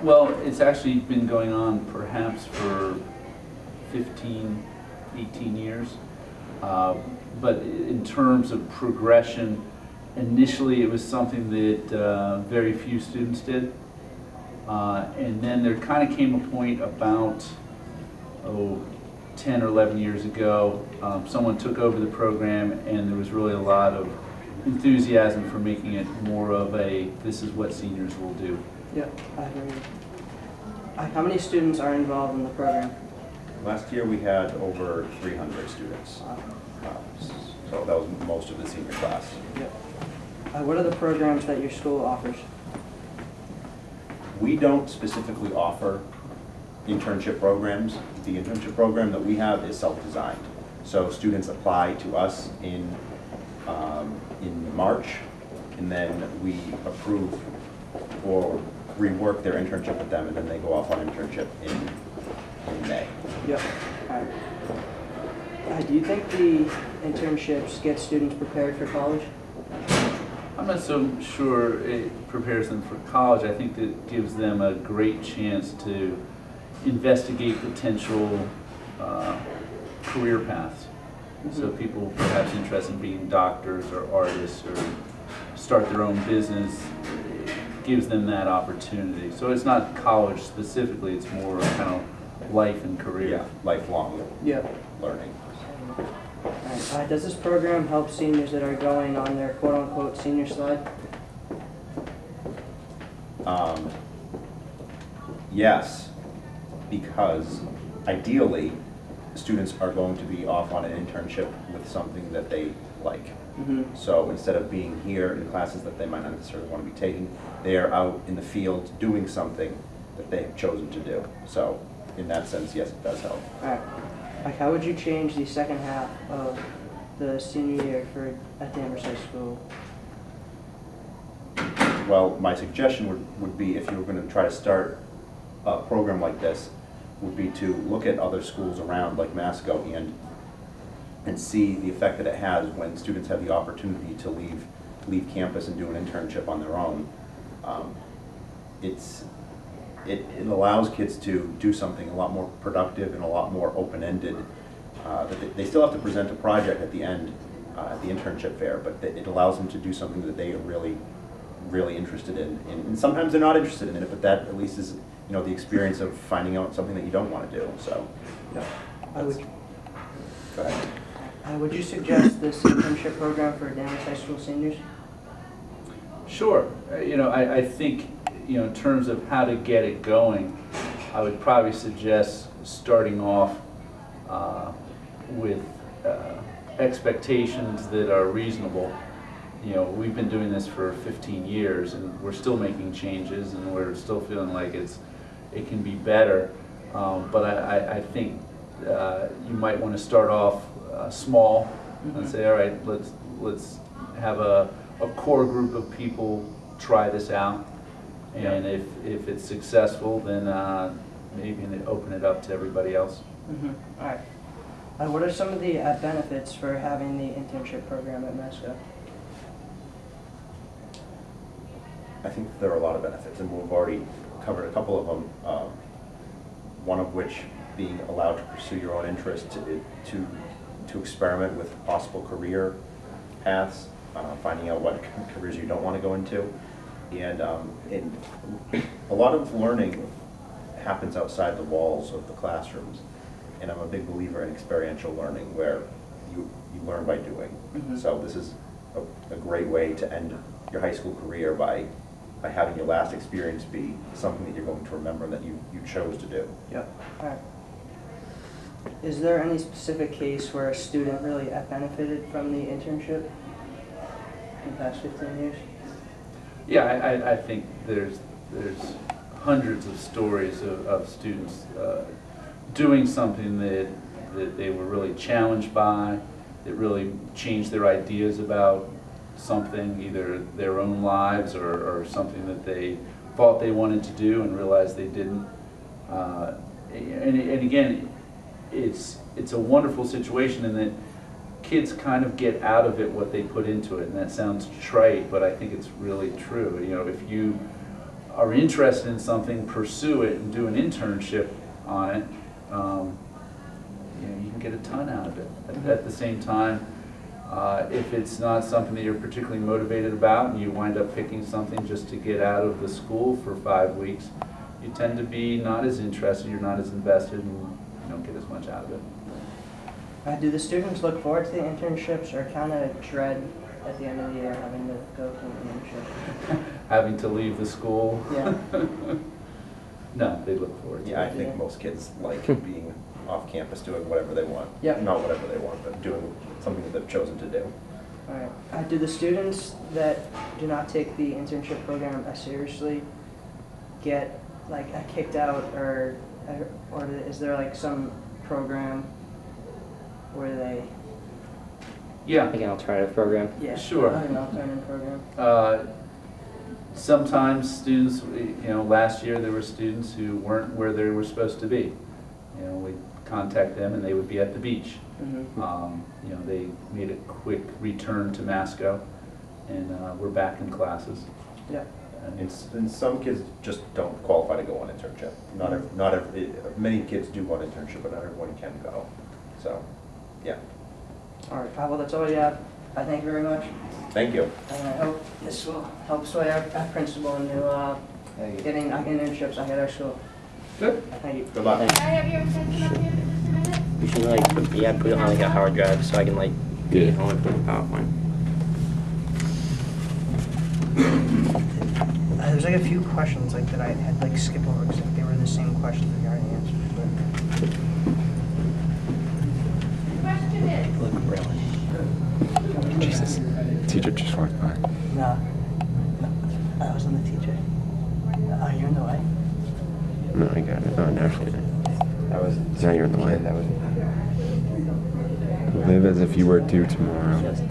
Well, it's actually been going on perhaps for 15, 18 years. But in terms of progression, initially it was something that very few students did. And then there kind of came a point about, 10 or 11 years ago, someone took over the program and there was really a lot of enthusiasm for making it more of a, this is what seniors will do. Yeah, I agree. How many students are involved in the program? Last year we had over 300 students. So that was most of the senior class. Yep. What are the programs that your school offers? We don't specifically offer internship programs. The internship program that we have is self-designed. So students apply to us in March, and then we approve or rework their internship with them, and then they go off on internship in May. Yep. Do you think the internships get students prepared for college? I'm not so sure it prepares them for college. I think that it gives them a great chance to investigate potential career paths. So people perhaps interested in being doctors or artists or start their own business, it gives them that opportunity. So it's not college specifically, it's more kind of life and career. Yeah, lifelong learning. Does this program help seniors that are going on their quote-unquote senior slide? Yes, because ideally, students are going to be off on an internship with something that they like. So instead of being here in classes that they might not necessarily want to be taking, they are out in the field doing something that they have chosen to do. So in that sense, yes, it does help. How would you change the second half of the senior year at Danvers High School? Well, my suggestion would be, if you were going to try to start a program like this, would be to look at other schools around, like Masco, and see the effect that it has when students have the opportunity to leave campus and do an internship on their own. It allows kids to do something a lot more productive and a lot more open-ended. They still have to present a project at the end, at the internship fair, but it allows them to do something that they are really interested in. And sometimes they're not interested in it, but that at least is the experience of finding out something that you don't want to do. So, Go ahead. Would you suggest this internship program for Danvers High School seniors? Sure. I think, in terms of how to get it going, I would probably suggest starting off with expectations that are reasonable. We've been doing this for 15 years and we're still making changes and we're still feeling like it can be better. But I think you might want to start off small and say, all right, let's have a core group of people try this out. And if it's successful, then maybe open it up to everybody else. All right. What are some of the benefits for having the internship program at Masco? I think there are a lot of benefits, and we've already covered a couple of them. One of which being allowed to pursue your own interest, to experiment with possible career paths, finding out what careers you don't want to go into. And a lot of learning happens outside the walls of the classrooms. And I'm a big believer in experiential learning, where you learn by doing. So this is a great way to end your high school career by having your last experience be something that you're going to remember that you chose to do. All right. Is there any specific case where a student really benefited from the internship in the past 15 years? Yeah, I think there's hundreds of stories of students doing something that they were really challenged by, that really changed their ideas about something, either their own lives or something that they thought they wanted to do and realized they didn't. And again, it's a wonderful situation in that kids kind of get out of it what they put into it, and that sounds trite, but I think it's really true. If you are interested in something, pursue it and do an internship on it, you can get a ton out of it. At the same time, if it's not something that you're particularly motivated about and you wind up picking something just to get out of the school for 5 weeks, you tend to be not as interested, you're not as invested, and you don't get as much out of it. Do the students look forward to the internships or kind of dread at the end of the year having to go to an internship? Having to leave the school? Yeah. No, they look forward to Yeah, I it. think most kids like being off campus doing whatever they want. Yep. Not whatever they want, but doing something that they've chosen to do. All right. Do the students that do not take the internship program as seriously get like kicked out, or is there like some program where they? Yeah. Like an alternative program. Yeah. Sure. An alternative program. Sometimes students, last year there were students who weren't where they were supposed to be. We'd contact them and they would be at the beach. Mm-hmm. They made a quick return to Masco and we're back in classes. Yeah. And some kids just don't qualify to go on internship. Many kids do go on internship, but not everyone can go. So, yeah. All right. Well, that's all we have. I thank you very much. Thank you. And I hope this will help sway our principal into getting internships at our school. Good. Thank you. Good luck. Thanks. Can I have your attention up here for just a minute? We should put it on like a hard drive so I can get it home and put it in PowerPoint. There's like a few questions that I had skip over because they were the same questions that you already answered. Question is, Look, really. Jesus. Teacher just walked by. No, I wasn't the teacher. Oh, you're in the way? No, I got it. Oh, no, she didn't. That was. Now you're in the way. That was. Live as if you were due tomorrow. Just